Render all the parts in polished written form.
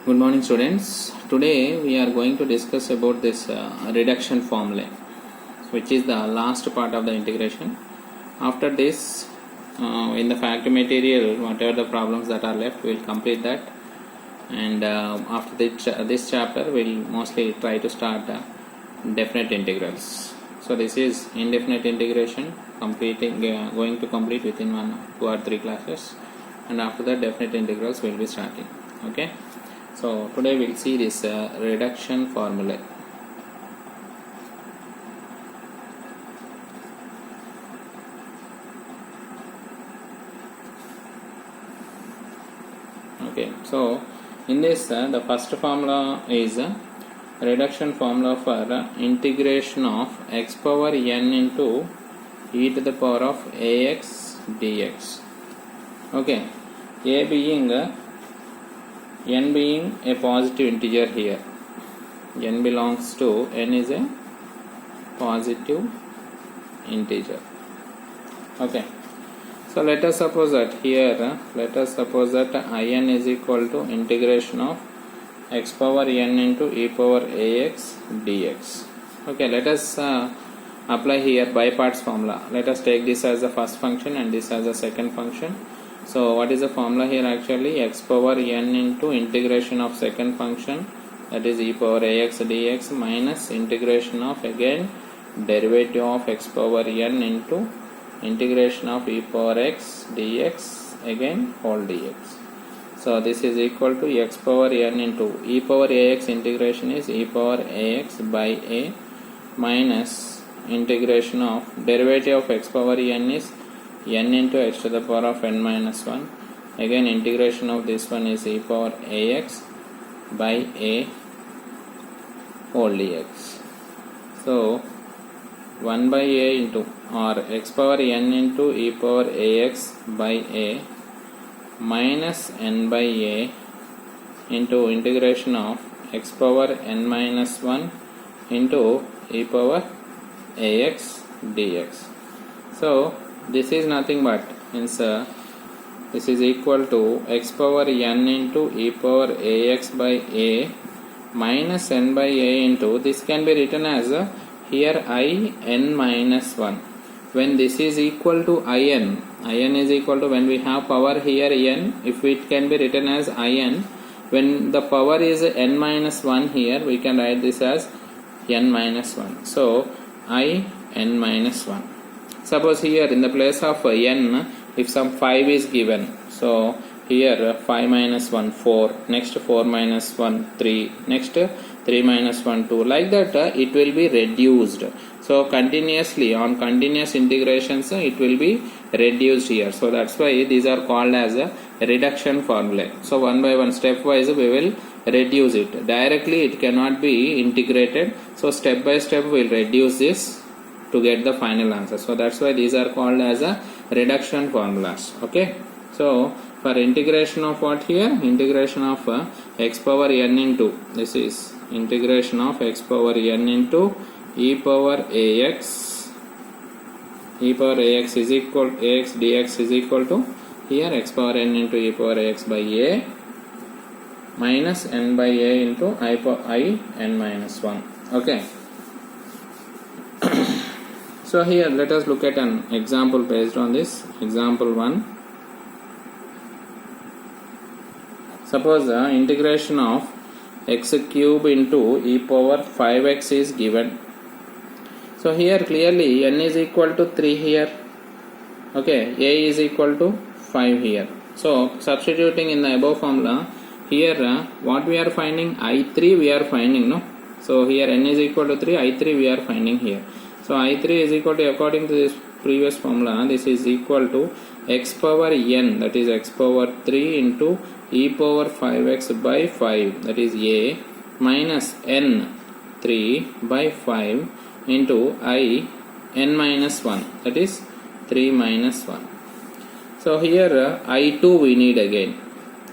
Good morning, students. Today we are going to discuss about this reduction formula, which is the last part of the integration. After this, in the fact material, whatever the problems that are left, we will complete that. And after this chapter, we will mostly try to start definite integrals. So this is indefinite integration, going to complete within 1, 2 or 3 classes. And after that, definite integrals will be starting. Okay. So today we'll see this reduction formula. Okay, so in this the first formula is reduction formula for integration of x power n into e to the power of ax dx. Okay, a being n being a positive integer here, n belongs to, n is a positive integer. Okay, so let us suppose that here, in is equal to integration of x power n into e power ax dx. Okay, let us apply here by parts formula. Let us take this as the first function and this as the second function. So what is the formula here? Actually, x power n into integration of second function, that is e power ax dx, minus integration of again derivative of x power n into integration of e power x dx again whole dx. So this is equal to x power n into e power ax integration is e power ax by a minus integration of derivative of x power n is n into x to the power of n minus 1. Again integration of this one is e power ax by a whole dx. So 1 by a into, or x power n into e power ax by a minus n by a into integration of x power n minus 1 into e power ax dx. So this is nothing but this is equal to x power n into e power ax by a minus n by a into, this can be written as here I n minus 1. When this is equal to in is equal to, when we have power here n, if it can be written as in, when the power is n minus 1 here, we can write this as n minus 1. So I n minus 1. Suppose here in the place of n, if some 5 is given, so here 5 minus 1 4, next 4 minus 1 3, next 3 minus 1 2, like that it will be reduced. So continuously, on continuous integrations it will be reduced here. So that's why these are called as a reduction formula. So one by one, stepwise we will reduce it. Directly it cannot be integrated. So step by step we will reduce this to get the final answer. So that's why these are called as a reduction formulas. Okay, so for integration of what here? Integration of x power n into, this is integration of x power n into e power ax is equal, ax dx is equal to here x power n into e power ax by a minus n by a into I n minus 1. Okay. So here let us look at an example based on this. Example 1. Suppose integration of x cube into e power 5x is given. So here clearly n is equal to 3 here. Okay, a is equal to 5 here. So substituting in the above formula, here what we are finding? I3 we are finding, no? So here n is equal to 3, I3 we are finding here. So I3 is equal to, according to this previous formula, this is equal to x power n, that is x power 3 into e power 5x by 5, that is a, minus n 3 by 5 into I n minus 1, that is 3 minus 1. So here I2 we need again.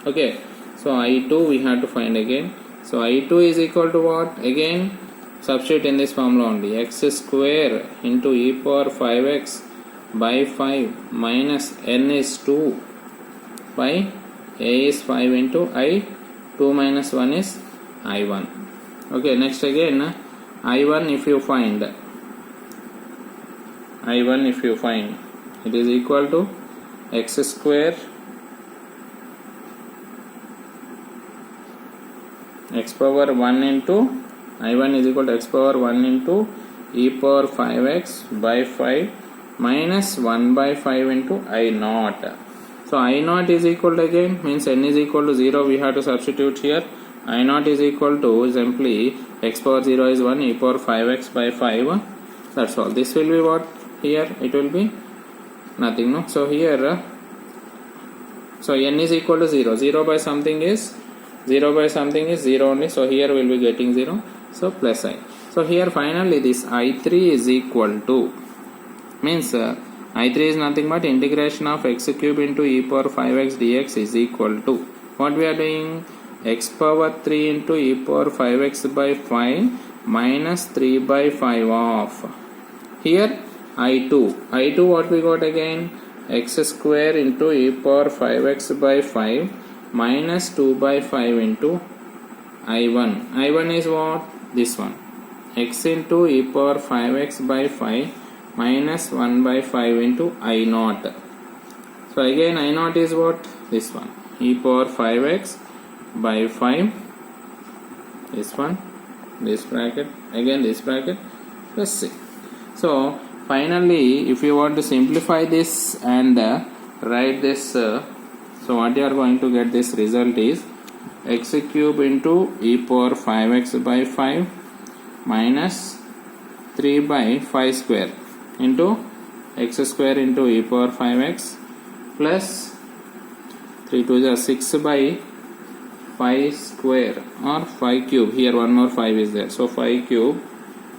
Okay, so I2 we have to find again. So I2 is equal to what? Again substitute in this formula only, x square into e power 5x by 5 minus n is 2 by a is 5 into I 2 minus 1 is I1. Okay, next again I1 if you find it is equal to x square x power 1 into I1 is equal to x power 1 into e power 5x by 5 minus 1 by 5 into I naught. So I naught is equal to, again means n is equal to 0, we have to substitute here. I naught is equal to simply x power 0 is 1 e power 5x by 5. That's all. This will be what here, it will be nothing, no? So here so n is equal to 0, 0 by something is 0 only, so here we will be getting 0, so plus I. So here finally this I3 is equal to, means I3 is nothing but integration of x cube into e power 5x dx is equal to, what we are doing, x power 3 into e power 5x by 5 minus 3 by 5 of, here I2 what we got again, x square into e power 5x by 5 minus 2 by 5 into I1 is what, this one, x into e power 5x by 5 minus 1 by 5 into I naught. So again I naught is what, this one, e power 5x by 5, this one, this bracket, again this bracket, plus c. So finally if you want to simplify this and write this, so what you are going to get, this result is x cube into e power 5x by 5 minus 3 by 5 square into x square into e power 5x plus 3 to the 6 by 5 square or 5 cube, here one more 5 is there, so 5 cube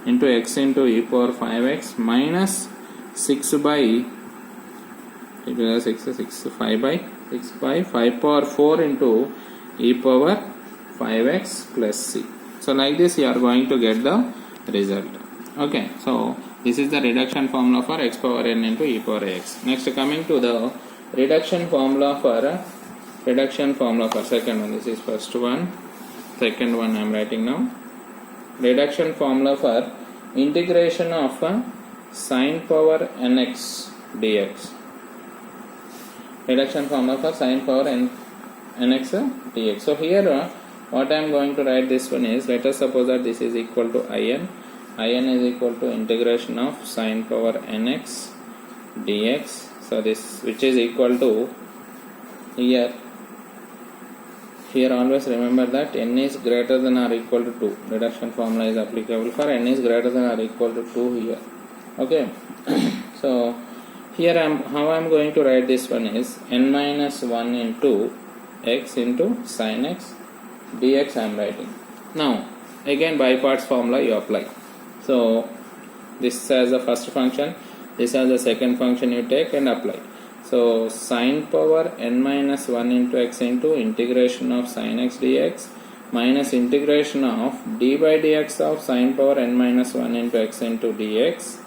into x into e power 5x minus 6 by 5 by 5 power 4 into e power 5x plus c. So like this you are going to get the result. Okay, so this is the reduction formula for x power n into e power x. Next, coming to the reduction formula for second one. This is first one, second one I am writing now. Reduction formula for integration of sine power nx dx. Reduction formula for sine power nx dx. So here what I am going to write, this one is, let us suppose that this is equal to in is equal to integration of sine power nx dx. So this, which is equal to, here always remember that n is greater than or equal to 2. Reduction formula is applicable for n is greater than or equal to 2 here. Okay. So here how I am going to write this one is n minus 1 into x into sin x dx I am writing. Now again by parts formula you apply. So this as the first function, this as the second function you take and apply. So sine power n minus 1 into x into integration of sin x dx minus integration of d by dx of sine power n minus 1 into x into dx,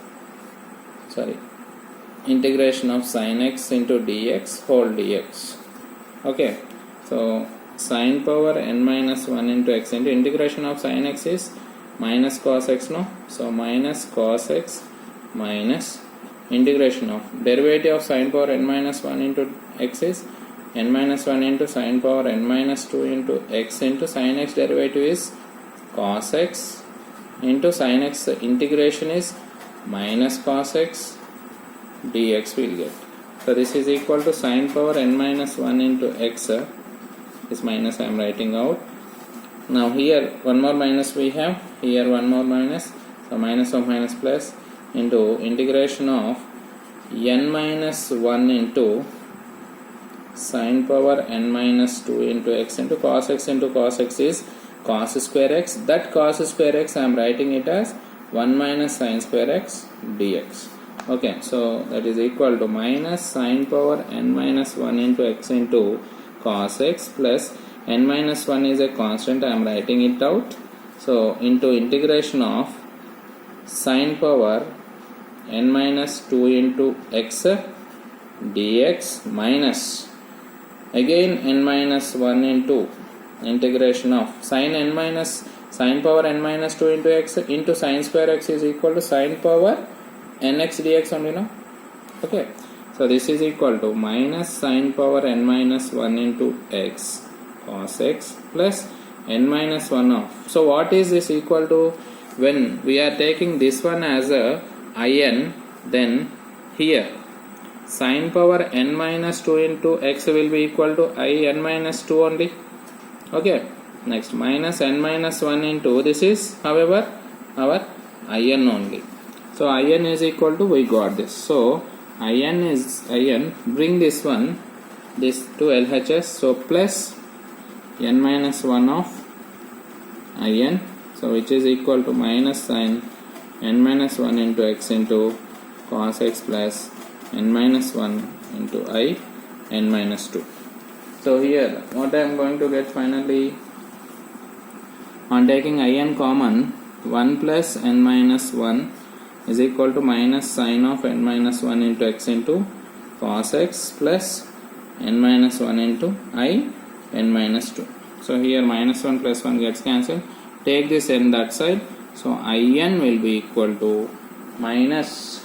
integration of sin x into dx whole dx. Okay, so sine power n minus 1 into x into integration of sin x is minus cos x, no? So minus cos x minus integration of derivative of sine power n minus 1 into x is n minus 1 into sine power n minus 2 into x into sin x derivative is cos x into sin x integration is minus cos x dx will get. So this is equal to sine power n minus 1 into x, this minus I am writing out. Now here one more minus we have, here one more minus, so minus of minus plus into integration of n minus 1 into sine power n minus 2 into x into cos x is cos square x. That cos square x I am writing it as 1 minus sine square x dx. Okay, so that is equal to minus sine power n minus 1 into x into cos x plus n minus 1 is a constant, I am writing it out. So into integration of sine power n minus 2 into x dx minus again n minus 1 into integration of sine power n minus 2 into x into sine square x is equal to sine power nx dx only, no? Okay, so this is equal to minus sine power n minus 1 into x cos x plus n minus 1 of. So what is this equal to? When we are taking this one as a in, then here sine power n minus 2 into x will be equal to I n minus 2 only. Okay, next minus n minus 1 into this is however our in only. So in is equal to, we got this. So in is in, bring this one, this to LHS, so plus n minus 1 of in, so which is equal to minus sine n minus 1 into x into cos x plus n minus 1 into I n minus 2. So here what I am going to get finally, on taking in common, 1 plus n minus 1 is equal to minus sine of n minus 1 into x into cos x plus n minus 1 into I n minus 2. So here minus 1 plus 1 gets cancelled. Take this n that side. So in will be equal to minus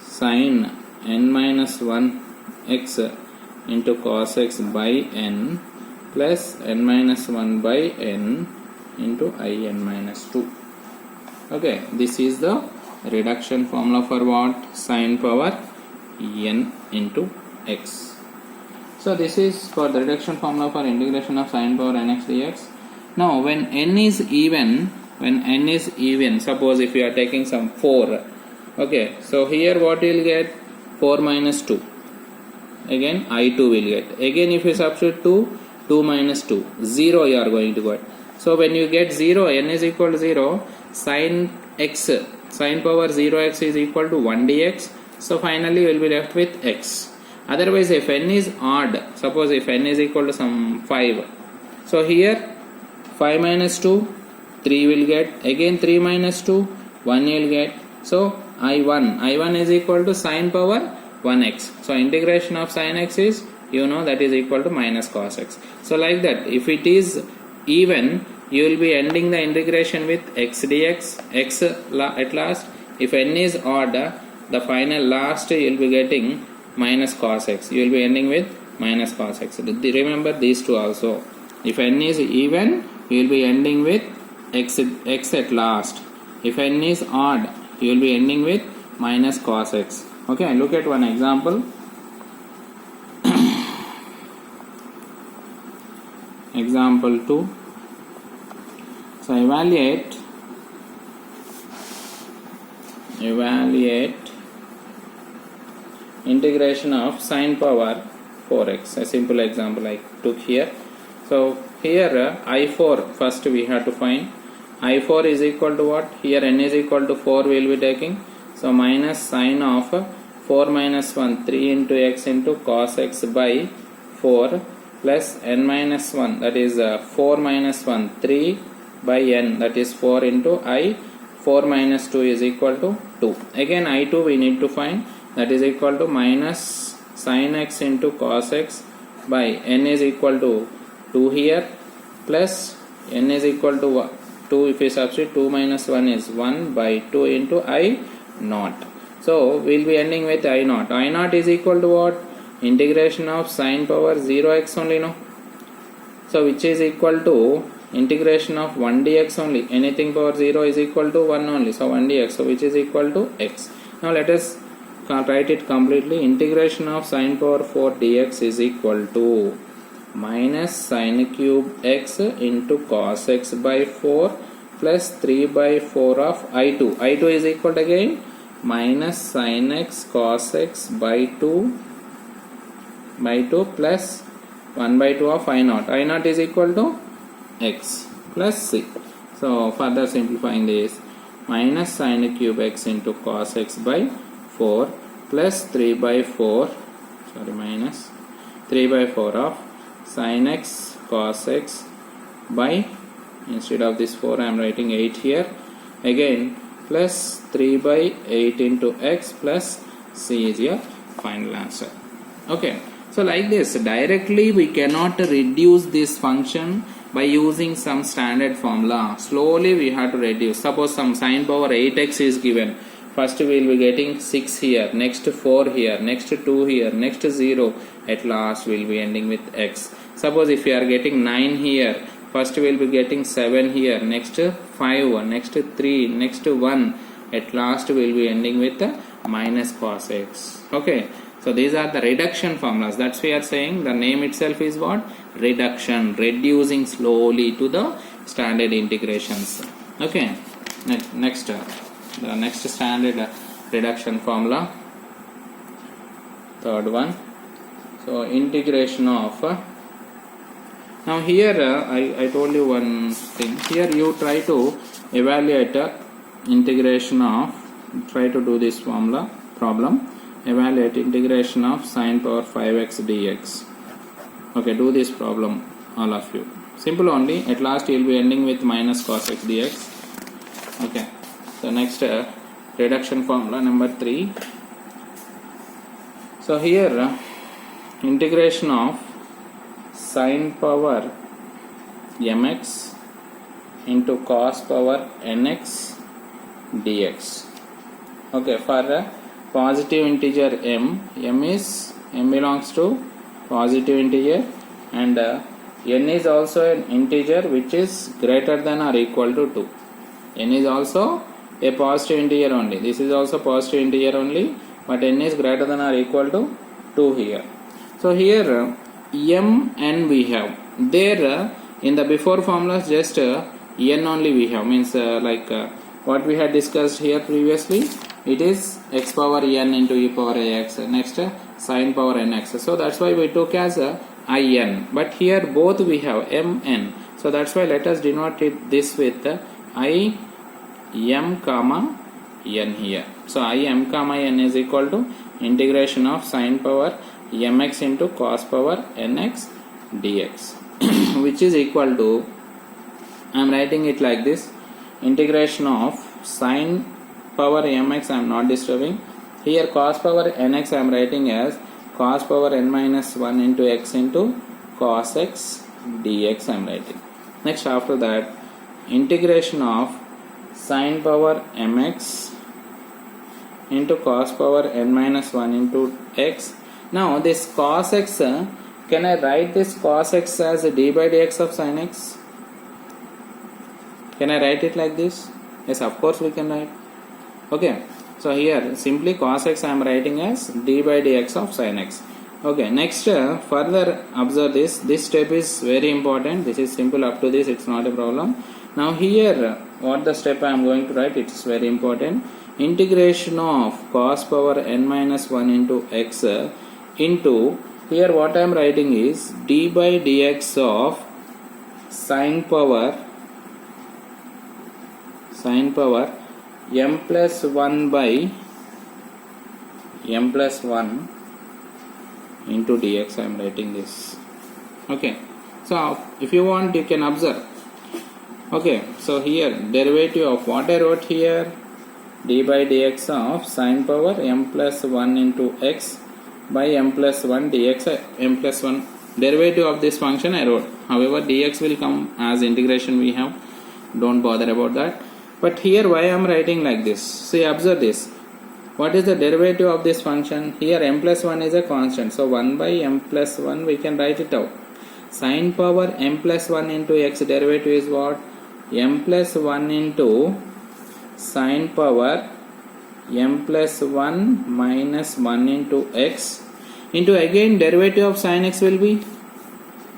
sine n minus 1 x into cos x by n plus n minus 1 by n into I n minus 2. Okay, this is the reduction formula for what? Sine power n into x. So this is for the reduction formula for integration of sine power nx dx. Now when n is even, suppose if you are taking some 4, okay, so here what you will get? 4 minus 2, again I2 will get, again if you substitute 2 minus 2, 0 you are going to get. So when you get 0, n is equal to 0, sine power 0x is equal to 1 dx. So finally you will be left with x. Otherwise if n is odd, suppose if n is equal to some 5, so here 5 minus 2, 3 will get, again 3 minus 2, 1 will get. So I1 is equal to sine power 1x. So integration of sine x is, you know, that is equal to minus cos x. So like that, if it is even, you will be ending the integration with x dx, x at last. If n is odd, the final last you will be getting minus cos x. You will be ending with minus cos x. Remember these two also. If n is even, you will be ending with x at last. If n is odd, you will be ending with minus cos x. Okay, look at one example. Example 2. So evaluate integration of sine power 4x. A simple example I took here. So here I4 first we have to find. I4 is equal to what? Here n is equal to 4 we will be taking. So minus sine of 4 minus 1, 3 into x into cos x by 4 plus n minus 1, that is 4 minus 1, 3 by n, that is 4 into I. 4 minus 2 is equal to 2. Again I2 we need to find, that is equal to minus sin x into cos x by n is equal to 2 here plus n is equal to 2. If we substitute 2 minus 1 is 1 by 2 into I naught. So we will be ending with I naught. I naught is equal to what? Integration of sine power 0x only, no? So which is equal to integration of 1 dx only. Anything power 0 is equal to 1 only. So 1 dx. So which is equal to x. Now let us write it completely. Integration of sine power 4 dx is equal to minus sine cube x into cos x by 4 plus 3 by 4 of I2. I2 is equal to again minus sin x cos x by 2 plus 1 by 2 of I naught. I naught is equal to x plus c. So further simplifying this, minus sin cube x into cos x by 4 plus 3 by 4 minus 3 by 4 of sin x cos x by, instead of this 4 I am writing 8 here, again plus 3 by 8 into x plus c is your final answer. Okay, So like this, directly we cannot reduce this function by using some standard formula. Slowly we have to reduce. Suppose some sine power 8x is given. First we will be getting 6 here, next 4 here, next 2 here, next 0. At last we will be ending with x. Suppose if you are getting 9 here, first we will be getting 7 here, next 5, next 3, next 1. At last we will be ending with minus cos x. Okay. So these are the reduction formulas. That's why we are saying the name itself is what? Reduction. Reducing slowly to the standard integrations. Okay. Next, the next standard reduction formula. Third one. So integration of. Now here I told you one thing. Here you try to evaluate integration of. Try to do this formula problem. Evaluate integration of sine power 5x dx. Okay, do this problem, all of you. Simple only. At last you will be ending with minus cos x dx. Okay. So next reduction formula number 3. So here integration of sine power mx into cos power nx dx. Okay, for positive integer m belongs to positive integer, and n is also an integer which is greater than or equal to 2. N is also a positive integer only. This is also positive integer only, but n is greater than or equal to 2 here. So here m n we have. There in the before formulas just n only we have, means what we had discussed here previously. It is x power n into e power ax, next sine power nx. So that's why we took as in, but here both we have mn. So that's why let us denote it this with I m comma n here. So I m comma n is equal to integration of sine power mx into cos power nx dx, which is equal to, I am writing it like this, integration of sine power mx I am not disturbing. Here cos power nx I am writing as cos power n minus 1 into x into cos x dx I am writing. Next, after that, integration of sine power mx into cos power n minus 1 into x. Now this cos x, can I write this cos x as d by dx of sin x? Can I write it like this? Yes, of course we can write. Okay, so here simply cos x I am writing as d by dx of sin x. Okay, next further observe this step is very important. This is simple, up to this it's not a problem. Now here what the step I am going to write, it's very important. Integration of cos power n minus 1 into x into, here what I am writing is d by dx of sine power m plus 1 by m plus 1 into dx I am writing this. Okay, so if you want you can observe. Okay, so here derivative of what I wrote here, d by dx of sine power m plus 1 into x by m plus 1 dx, m plus 1 derivative of this function I wrote. However, dx will come as integration we have, don't bother about that. But here why I am writing like this? See, observe this. What is the derivative of this function? Here m plus 1 is a constant. So 1 by m plus 1 we can write it out. Sine power m plus 1 into x derivative is what? M plus 1 into sine power m plus 1 minus 1 into x into, again derivative of sin x will be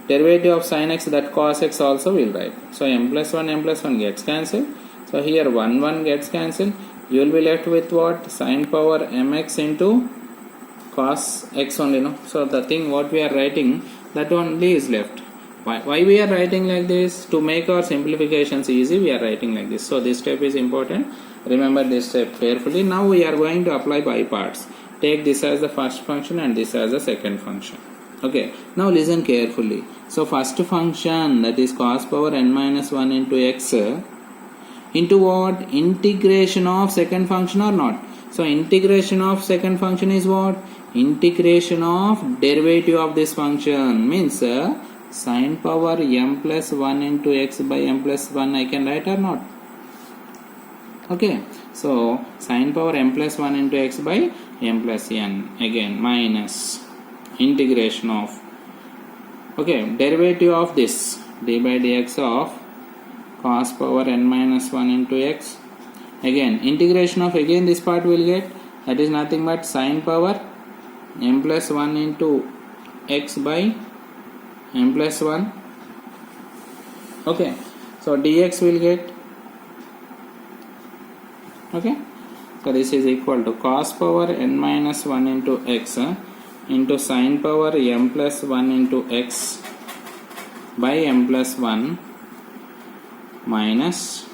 derivative of sin x, that cos x also will write. So m plus 1 gets cancelled. So here 1 gets cancelled. You will be left with what? Sine power mx into cos x only, no? So the thing what we are writing, that only is left. Why we are writing like this? To make our simplifications easy, we are writing like this. So this step is important. Remember this step carefully. Now we are going to apply by parts. Take this as the first function and this as the second function. Okay. Now listen carefully. So first function, that is cos power n minus 1 into x, into what? Integration of second function or not? So integration of second function is what? integration of derivative of this function means sine power m plus 1 into x by m plus 1 I can write or not? Okay, so sine power m plus 1 into x by m plus n, again minus integration of, okay, derivative of this d by dx of cos power n minus 1 into x, again integration of, again this part will get, that is nothing but sine power m plus 1 into x by m plus 1. Okay, so dx will get, okay, so this is equal to cos power n minus 1 into x into sine power m plus 1 into x by m plus 1 minus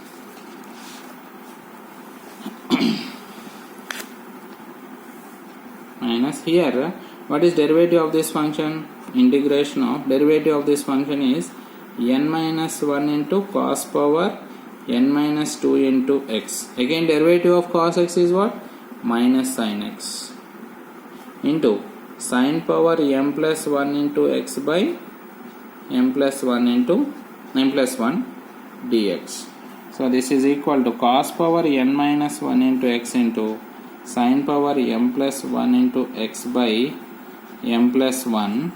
minus here what is derivative of this function? Integration of derivative of this function is n minus 1 into cos power n minus 2 into x, again derivative of cos x is what? Minus sin x into sine power m plus 1 into x by m plus 1 into m plus 1 dx. So this is equal to cos power n minus 1 into x into sine power m plus 1 into x by m plus 1.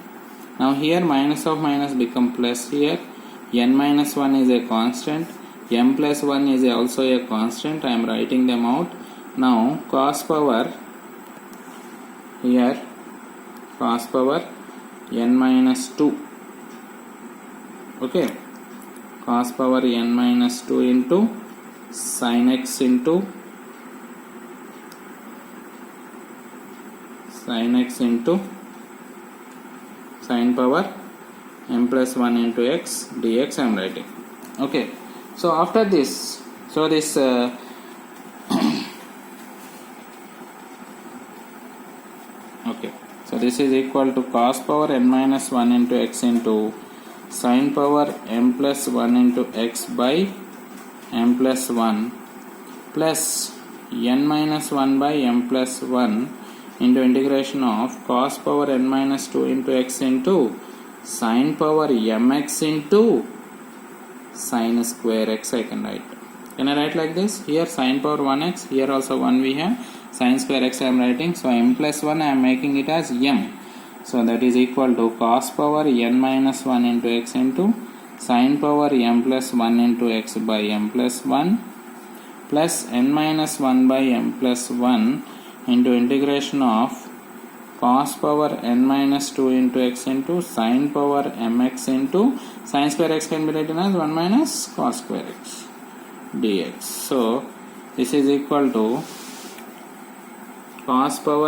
Now here minus of minus become plus here, n minus 1 is a constant, m plus 1 is also a constant, I am writing them out. Now cos power, here cos power n minus 2, okay, cos power n minus 2 into sin x into sin x into sine power m plus 1 into x dx I am writing. Okay, so after this, so this okay, so this is equal to cos power n minus 1 into x into sine power m plus 1 into x by m plus 1 plus n minus 1 by m plus 1 into integration of cos power n minus 2 into x into sine power mx into sine square x I can write. Can I write like this? Here sine power 1x, here also 1 we have, sine square x I am writing, so m plus 1 I am making it as m. So that is equal to cos power n minus 1 into x into sine power m plus 1 into x by m plus 1 plus n minus 1 by m plus 1 into integration of cos power n minus 2 into x into sine power mx into sine square x can be written as 1 minus cos square x dx. So this is equal to cos power